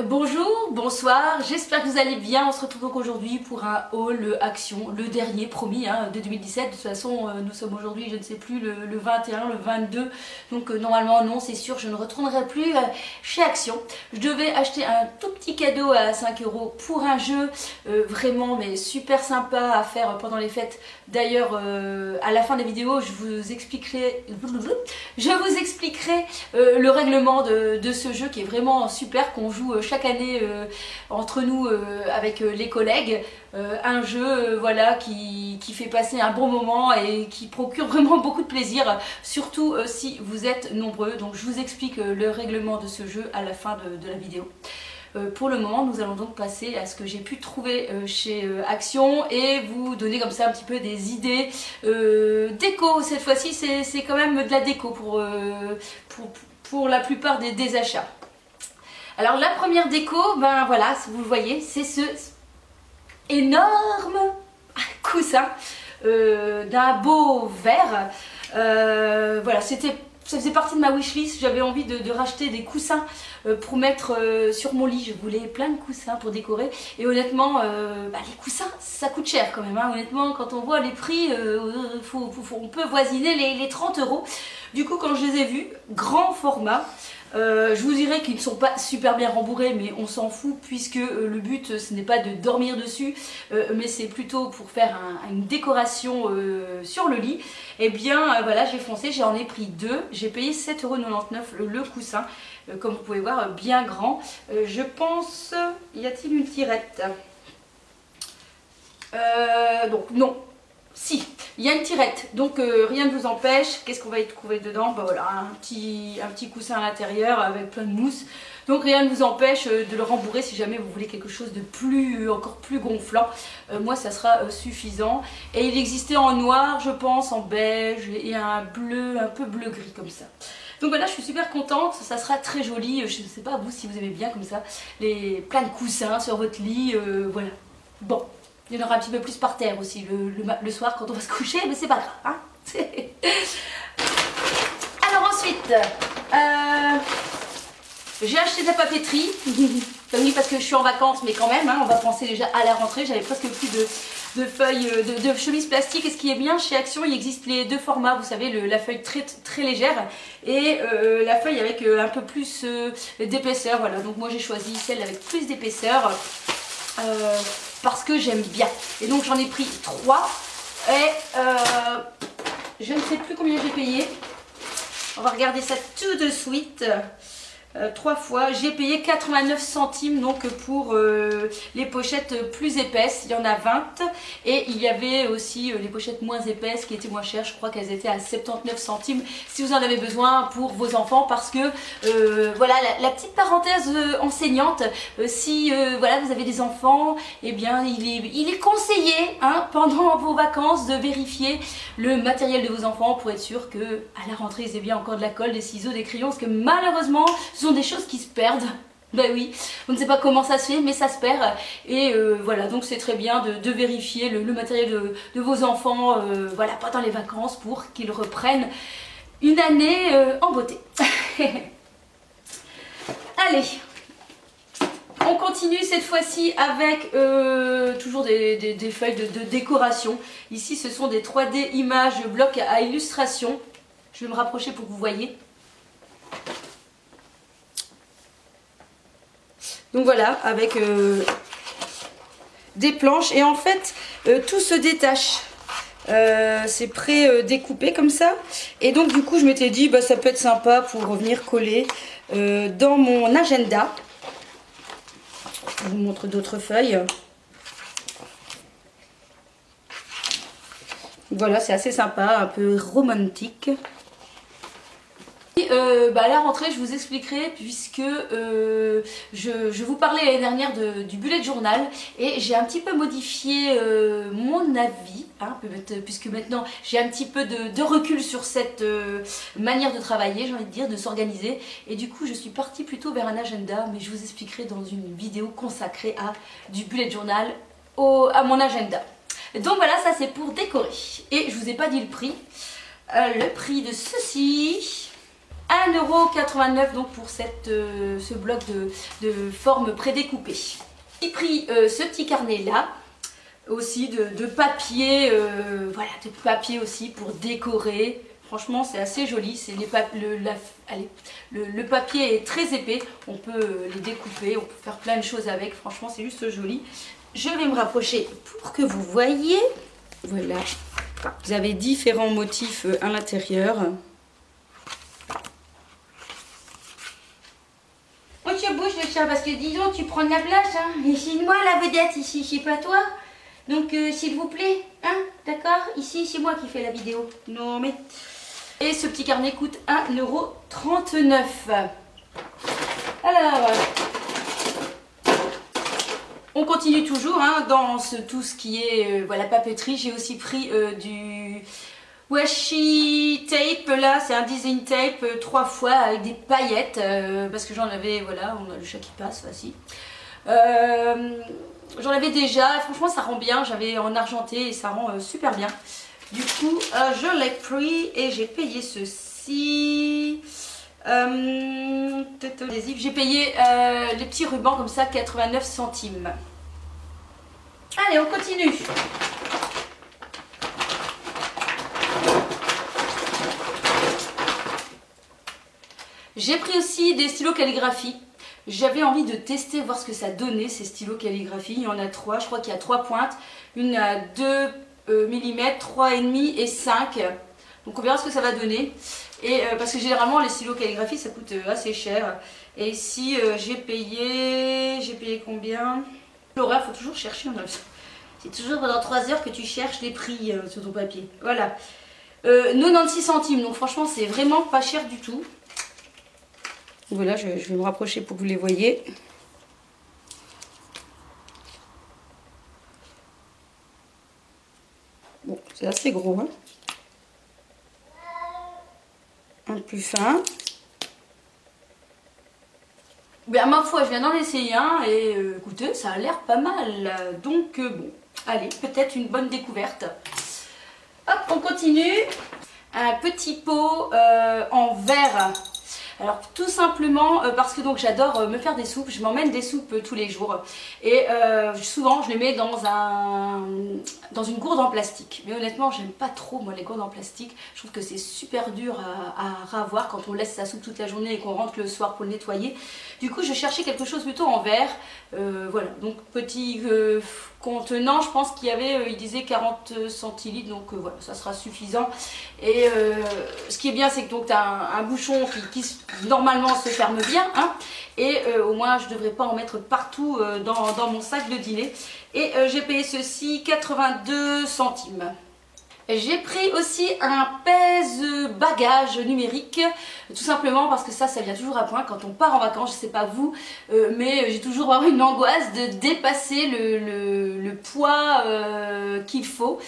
Bonjour, bonsoir, j'espère que vous allez bien. On se retrouve donc aujourd'hui pour un haul action, le dernier promis de 2017. De toute façon, nous sommes aujourd'hui, je ne sais plus, le 21, le 22. Donc normalement, non, c'est sûr, je ne retournerai plus chez Action. Je devais acheter un tout petit cadeau à 5 € pour un jeu vraiment mais super sympa à faire pendant les fêtes. D'ailleurs, à la fin des vidéos, je vous expliquerai le règlement de ce jeu qui est vraiment super, qu'on joue chaque année entre nous avec les collègues. Un jeu voilà, qui fait passer un bon moment et qui procure vraiment beaucoup de plaisir, surtout si vous êtes nombreux. Donc je vous explique le règlement de ce jeu à la fin de la vidéo. Pour le moment, nous allons donc passer à ce que j'ai pu trouver chez Action et vous donner comme ça un petit peu des idées déco. Cette fois-ci, c'est quand même de la déco pour la plupart des achats. Alors la première déco, ben voilà, vous le voyez, c'est ce énorme coussin d'un beau vert. Voilà, ça faisait partie de ma wishlist. J'avais envie de racheter des coussins pour mettre sur mon lit. Je voulais plein de coussins pour décorer. Et honnêtement, les coussins, ça coûte cher quand même. Honnêtement, quand on voit les prix, on peut voisiner les 30 €. Du coup, quand je les ai vus, grand format. Je vous dirais qu'ils ne sont pas super bien rembourrés, mais on s'en fout puisque le but ce n'est pas de dormir dessus, mais c'est plutôt pour faire une décoration sur le lit. Et bien voilà, j'ai foncé, j'en ai pris deux, j'ai payé 7,99 € le coussin, comme vous pouvez voir, bien grand. Je pense, y a-t-il une tirette? Donc non. Si, il y a une tirette, donc rien ne vous empêche. Qu'est-ce qu'on va y trouver dedans? Ben voilà, un petit coussin à l'intérieur avec plein de mousse. Donc rien ne vous empêche de le rembourrer si jamais vous voulez quelque chose de encore plus gonflant. Moi ça sera suffisant. Et il existait en noir, je pense, en beige et un bleu, un peu bleu-gris comme ça. Donc voilà, je suis super contente, ça sera très joli. Je ne sais pas vous si vous aimez bien comme ça, plein de coussins sur votre lit, voilà. Bon. Il y en aura un petit peu plus par terre aussi le soir quand on va se coucher, mais c'est pas grave. Hein. Alors ensuite, j'ai acheté de la papeterie. Oui, parce que je suis en vacances, mais quand même, on va penser déjà à la rentrée. J'avais presque plus de feuilles, de chemises plastiques. Et ce qui est bien chez Action, il existe les deux formats. Vous savez, la feuille très légère et la feuille avec un peu plus d'épaisseur. Voilà, donc moi j'ai choisi celle avec plus d'épaisseur. Parce que j'aime bien. Et donc j'en ai pris 3 et je ne sais plus combien j'ai payé. On va regarder ça tout de suite. 3 fois, j'ai payé 89 centimes donc pour les pochettes plus épaisses. Il y en a 20 et il y avait aussi les pochettes moins épaisses qui étaient moins chères. Je crois qu'elles étaient à 79 centimes si vous en avez besoin pour vos enfants, parce que voilà la petite parenthèse enseignante, si voilà vous avez des enfants, eh bien il est conseillé pendant vos vacances de vérifier le matériel de vos enfants pour être sûr que à la rentrée ils aient bien encore de la colle, des ciseaux, des crayons, parce que malheureusement ce sont des choses qui se perdent. Ben oui, on ne sait pas comment ça se fait, mais ça se perd. Et voilà, donc c'est très bien de vérifier le matériel de vos enfants voilà, pendant les vacances pour qu'ils reprennent une année en beauté. Allez, on continue cette fois-ci avec toujours des feuilles de décoration. Ici, ce sont des 3D images blocs à illustration. Je vais me rapprocher pour que vous voyez. Donc voilà, avec des planches. Et en fait, tout se détache. C'est pré-découpé comme ça. Et donc du coup, je m'étais dit, ça peut être sympa pour venir coller dans mon agenda. Je vous montre d'autres feuilles. Voilà, c'est assez sympa, un peu romantique. À la rentrée, je vous expliquerai, puisque je vous parlais l'année dernière du bullet journal et j'ai un petit peu modifié mon avis, puisque maintenant j'ai un petit peu de recul sur cette manière de travailler, j'ai envie de dire, de s'organiser, et du coup je suis partie plutôt vers un agenda, mais je vous expliquerai dans une vidéo consacrée à du bullet journal, à mon agenda. Donc voilà, ça c'est pour décorer. Et je vous ai pas dit le prix. Le prix de ceci... 1,89 € donc pour ce bloc de forme prédécoupée. J'ai pris ce petit carnet là, aussi de papier, voilà, de papier aussi pour décorer. Franchement c'est assez joli, le papier est très épais, on peut les découper, on peut faire plein de choses avec, franchement c'est juste joli. Je vais me rapprocher pour que vous voyez, voilà, vous avez différents motifs à l'intérieur. Oh tu bouges le chat parce que dis donc tu prends de la place, hein. Et c'est moi la vedette ici, c'est pas toi. Donc s'il vous plaît, hein, d'accord, ici c'est moi qui fais la vidéo, non mais... Et ce petit carnet coûte 1,39 €. Alors, on continue toujours hein, dans tout ce qui est voilà, papeterie. J'ai aussi pris du washi tape. Là, c'est un design tape 3 fois avec des paillettes. Parce que j'en avais, voilà, on a le chat qui passe, voici. J'en avais déjà, franchement ça rend bien. J'avais en argenté et ça rend super bien. Du coup, je l'ai pris et j'ai payé ceci. J'ai payé les petits rubans comme ça, 89 centimes. Allez, on continue. J'ai pris aussi des stylos calligraphie. J'avais envie de tester, voir ce que ça donnait ces stylos calligraphie. Il y en a 3, je crois qu'il y a 3 pointes. Une à 2 mm, 3,5 et 5. Donc on verra ce que ça va donner. Et parce que généralement les stylos calligraphie ça coûte assez cher. Et ici j'ai payé combien? L'horaire, faut toujours chercher. C'est toujours pendant 3 heures que tu cherches les prix sur ton papier. Voilà. 96 centimes. Donc franchement c'est vraiment pas cher du tout. Voilà, je vais me rapprocher pour que vous les voyez. Bon, c'est assez gros, hein. Un plus fin. Ben, ma foi, je viens d'en essayer un et écoutez, ça a l'air pas mal. Donc, bon, allez, peut-être une bonne découverte. Hop, on continue. Un petit pot en verre. Alors tout simplement parce que donc j'adore me faire des soupes, je m'emmène des soupes tous les jours et souvent je les mets dans une gourde en plastique. Mais honnêtement j'aime pas trop moi les gourdes en plastique, je trouve que c'est super dur à ravoir quand on laisse sa soupe toute la journée et qu'on rentre le soir pour le nettoyer. Du coup je cherchais quelque chose plutôt en verre, voilà, donc petit contenant, je pense qu'il y avait, il disait 40 centilitres, donc voilà, ça sera suffisant. Et ce qui est bien, c'est que tu as un bouchon qui normalement se ferme bien, hein, et au moins je ne devrais pas en mettre partout dans mon sac de dîner. Et j'ai payé ceci 82 centimes. J'ai pris aussi un pèse-bagages numérique, tout simplement parce que ça vient toujours à point quand on part en vacances, je sais pas vous, mais j'ai toujours vraiment une angoisse de dépasser le poids qu'il faut.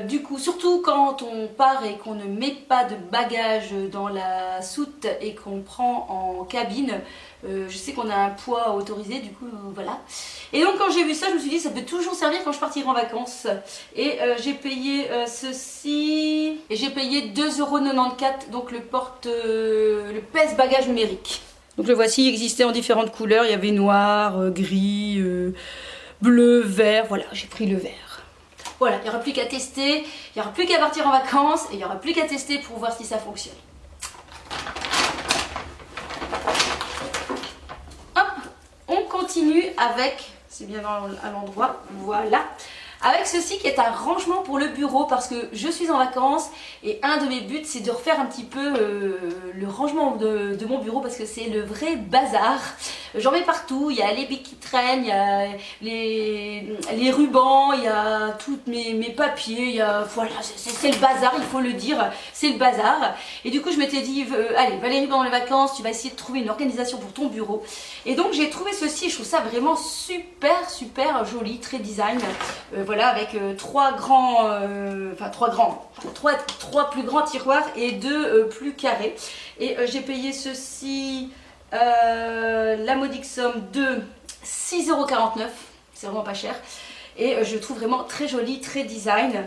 Du coup, surtout quand on part et qu'on ne met pas de bagages dans la soute et qu'on prend en cabine, je sais qu'on a un poids autorisé, du coup voilà. Et donc quand j'ai vu ça, je me suis dit ça peut toujours servir quand je partirai en vacances. Et j'ai payé ceci, et j'ai payé 2,94 €, donc le pèse-bagages numérique. Donc le voici, il existait en différentes couleurs, il y avait noir, gris, bleu, vert, voilà, j'ai pris le vert. Voilà, il n'y aura plus qu'à tester, il n'y aura plus qu'à partir en vacances et il n'y aura plus qu'à tester pour voir si ça fonctionne. Hop, on continue avec, c'est bien à l'endroit, voilà, avec ceci qui est un rangement pour le bureau parce que je suis en vacances et un de mes buts c'est de refaire un petit peu le rangement de mon bureau parce que c'est le vrai bazar. J'en mets partout, il y a les bics qui traînent, il y a les rubans, il y a tous mes papiers, il y a, voilà, c'est le bazar, il faut le dire, c'est le bazar. Et du coup je m'étais dit, allez Valérie, pendant les vacances, tu vas essayer de trouver une organisation pour ton bureau. Et donc j'ai trouvé ceci, je trouve ça vraiment super joli, très design. Voilà, avec trois plus grands tiroirs et 2 plus carrés. Et j'ai payé ceci la modique somme de 6,49 €, c'est vraiment pas cher. Et je trouve vraiment très joli, très design.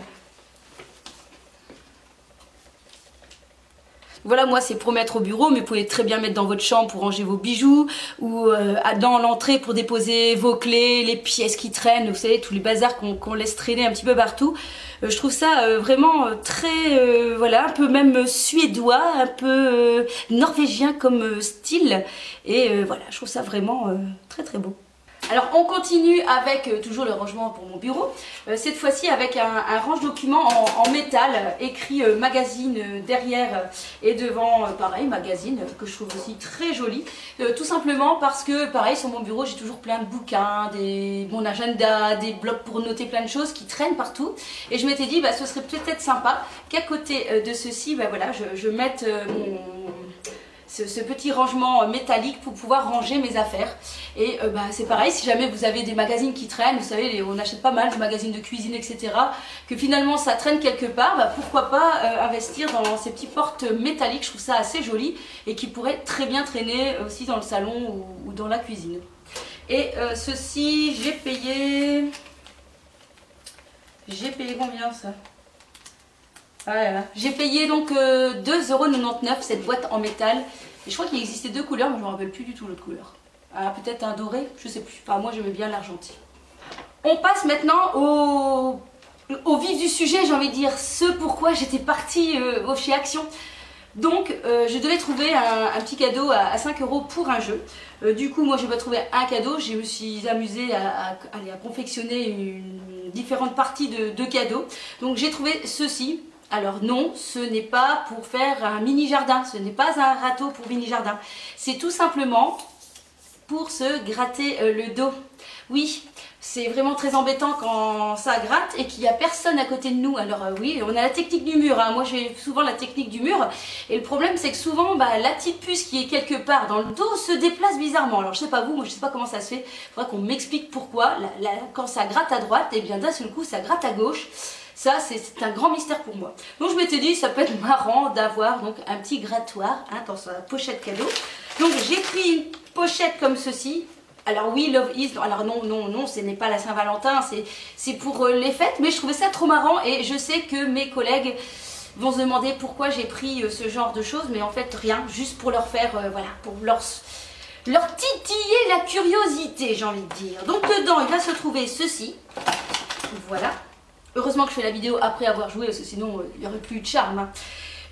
Voilà, moi c'est pour mettre au bureau, mais vous pouvez très bien mettre dans votre chambre pour ranger vos bijoux, ou dans l'entrée pour déposer vos clés, les pièces qui traînent, vous savez, tous les bazars qu'on laisse traîner un petit peu partout. Je trouve ça vraiment très, voilà, un peu même suédois, un peu norvégien comme style. Et voilà, je trouve ça vraiment très très beau. Alors on continue avec toujours le rangement pour mon bureau, cette fois-ci avec un range-document en métal, écrit magazine derrière et devant, pareil magazine, que je trouve aussi très joli, tout simplement parce que pareil sur mon bureau j'ai toujours plein de bouquins, mon agenda, des blocs pour noter plein de choses qui traînent partout, et je m'étais dit bah, ce serait peut-être sympa qu'à côté de ceci, bah, voilà, je mette ce petit rangement métallique pour pouvoir ranger mes affaires. Et bah, c'est pareil, si jamais vous avez des magazines qui traînent, vous savez, on achète pas mal de magazines de cuisine, etc., que finalement ça traîne quelque part, bah, pourquoi pas investir dans ces petits portes métalliques, je trouve ça assez joli, et qui pourraient très bien traîner aussi dans le salon ou dans la cuisine. Et ceci, j'ai payé combien ça? Voilà. J'ai payé donc 2,99 € cette boîte en métal. Et je crois qu'il existait deux couleurs, mais je ne me rappelle plus du tout l'autre couleur. Ah, peut-être un doré, je sais plus. Enfin, moi j'aimais bien l'argenté. On passe maintenant au vif du sujet, j'ai envie de dire. Ce pourquoi j'étais partie chez Action. Donc je devais trouver un petit cadeau à 5 € pour un jeu. Du coup moi je n'ai pas trouvé un cadeau, je me suis amusée à confectionner différentes parties de cadeaux. Donc j'ai trouvé ceci. Alors non, ce n'est pas pour faire un mini jardin, ce n'est pas un râteau pour mini jardin. C'est tout simplement pour se gratter le dos. Oui, c'est vraiment très embêtant quand ça gratte et qu'il n'y a personne à côté de nous. Alors oui, on a la technique du mur, hein. Moi j'ai souvent la technique du mur. Et le problème c'est que souvent bah, la petite puce qui est quelque part dans le dos se déplace bizarrement. Alors je sais pas vous, moi je sais pas comment ça se fait. Il faudra qu'on m'explique pourquoi. Quand ça gratte à droite, et bien d'un seul coup ça gratte à gauche. Ça, c'est un grand mystère pour moi. Donc je m'étais dit, ça peut être marrant d'avoir donc un petit grattoir hein, dans sa pochette cadeau. Donc j'ai pris une pochette comme ceci. Alors oui, Love Is, alors non, ce n'est pas la Saint-Valentin, c'est pour les fêtes. Mais je trouvais ça trop marrant et je sais que mes collègues vont se demander pourquoi j'ai pris ce genre de choses. Mais en fait, rien, juste pour leur faire, voilà, pour leur titiller la curiosité, j'ai envie de dire. Donc dedans, il va se trouver ceci. Voilà. Heureusement que je fais la vidéo après avoir joué, parce que sinon il n'y aurait plus de charme. Hein.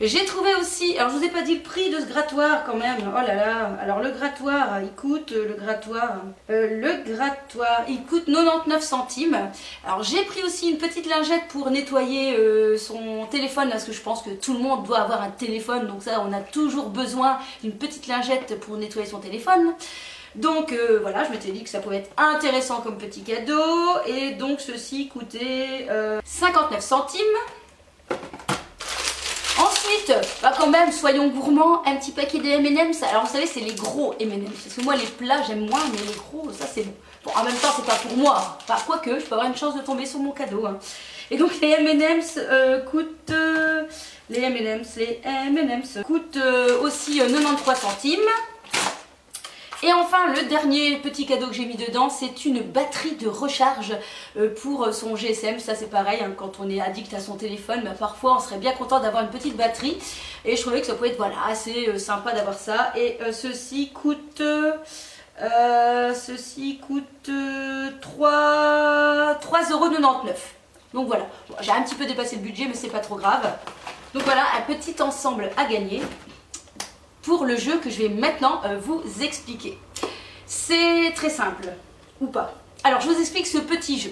J'ai trouvé aussi, alors je vous ai pas dit le prix de ce grattoir quand même, oh là là, alors le grattoir, il coûte, il coûte 99 centimes. Alors j'ai pris aussi une petite lingette pour nettoyer son téléphone, parce que je pense que tout le monde doit avoir un téléphone, donc ça on a toujours besoin d'une petite lingette pour nettoyer son téléphone. Donc voilà, je m'étais dit que ça pouvait être intéressant comme petit cadeau. Et donc ceci coûtait 59 centimes. Ensuite, bah quand même, soyons gourmands, un petit paquet de M&M's. Alors vous savez, c'est les gros M&M's. Parce que moi, les plats, j'aime moins, mais les gros, ça c'est bon. Bon, en même temps, c'est pas pour moi. Enfin, quoique, je peux avoir une chance de tomber sur mon cadeau. Hein. Et donc les M&M's coûtent... les M&M's coûtent aussi 93 centimes. Et enfin, le dernier petit cadeau que j'ai mis dedans, c'est une batterie de recharge pour son GSM. Ça c'est pareil, hein, quand on est addict à son téléphone, bah, parfois on serait bien content d'avoir une petite batterie. Et je trouvais que ça pouvait être voilà, assez sympa d'avoir ça. Et ceci coûte 3,99 €. Donc voilà, bon, j'ai un petit peu dépassé le budget, mais c'est pas trop grave. Donc voilà, un petit ensemble à gagner pour le jeu que je vais maintenant vous expliquer. C'est très simple, ou pas. Alors je vous explique ce petit jeu.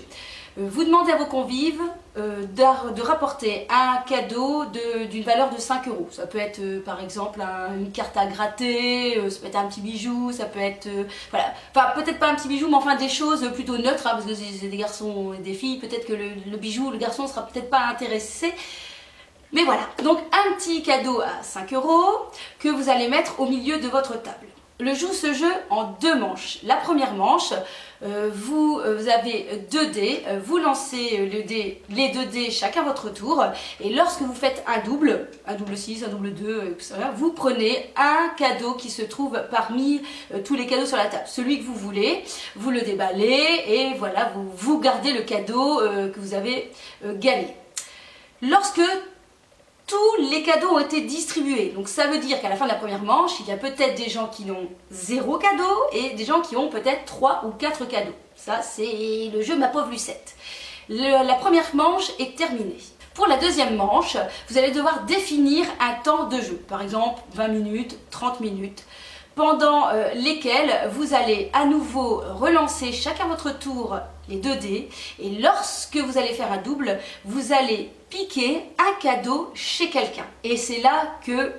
Vous demandez à vos convives de rapporter un cadeau d'une valeur de 5 €. Ça peut être par exemple une carte à gratter, ça peut être un petit bijou, ça peut être... voilà. Enfin peut-être pas un petit bijou, mais enfin des choses plutôt neutres, hein, parce que c'est des garçons et des filles, peut-être que le bijou, le garçon sera peut-être pas intéressé. Mais voilà, donc un petit cadeau à 5 € que vous allez mettre au milieu de votre table. Je joue ce jeu en 2 manches. La première manche, vous avez 2 dés, vous lancez les 2 dés chacun votre tour, et lorsque vous faites un double 6, un double 2, etc., vous prenez un cadeau qui se trouve parmi tous les cadeaux sur la table. Celui que vous voulez, vous le déballez, et voilà, vous gardez le cadeau que vous avez gagné. Lorsque tous les cadeaux ont été distribués. Donc ça veut dire qu'à la fin de la première manche, il y a peut-être des gens qui ont 0 cadeau et des gens qui ont peut-être 3 ou 4 cadeaux. Ça, c'est le jeu Ma Pauvre Lucette. La première manche est terminée. Pour la deuxième manche, vous allez devoir définir un temps de jeu. Par exemple, 20 minutes, 30 minutes, pendant lesquelles vous allez à nouveau relancer chacun votre tour les 2 dés. Et lorsque vous allez faire un double, vous allez piquer un cadeau chez quelqu'un. Et c'est là que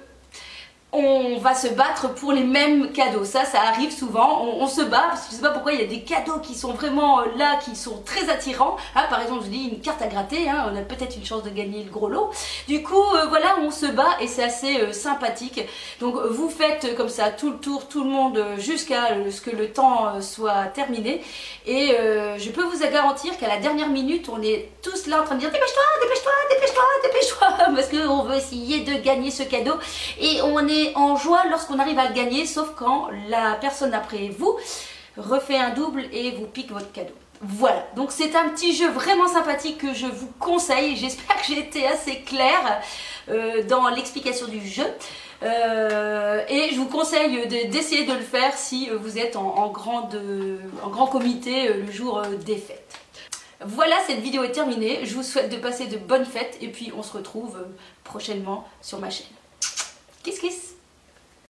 on va se battre pour les mêmes cadeaux. Ça arrive souvent, on se bat, parce que je ne sais pas pourquoi il y a des cadeaux qui sont vraiment là, qui sont très attirants. Hein, par exemple, je dis une carte à gratter, hein, on a peut-être une chance de gagner le gros lot. Du coup, voilà, on se bat et c'est assez sympathique. Donc vous faites comme ça tout le tour, tout le monde, jusqu'à ce que le temps soit terminé. Et je peux vous garantir qu'à la dernière minute, on est tous là en train de dire dépêche-toi, dépêche-toi, dépêche-toi, dépêche-toi, parce qu'on veut essayer de gagner ce cadeau. Et on est en joie lorsqu'on arrive à le gagner, sauf quand la personne après vous refait un double et vous pique votre cadeau. Voilà, donc c'est un petit jeu vraiment sympathique que je vous conseille. J'espère que j'ai été assez claire dans l'explication du jeu. Et je vous conseille d'essayer de le faire si vous êtes en grand comité le jour des fêtes. Voilà, cette vidéo est terminée. Je vous souhaite de passer de bonnes fêtes et puis on se retrouve prochainement sur ma chaîne. Kiss kiss.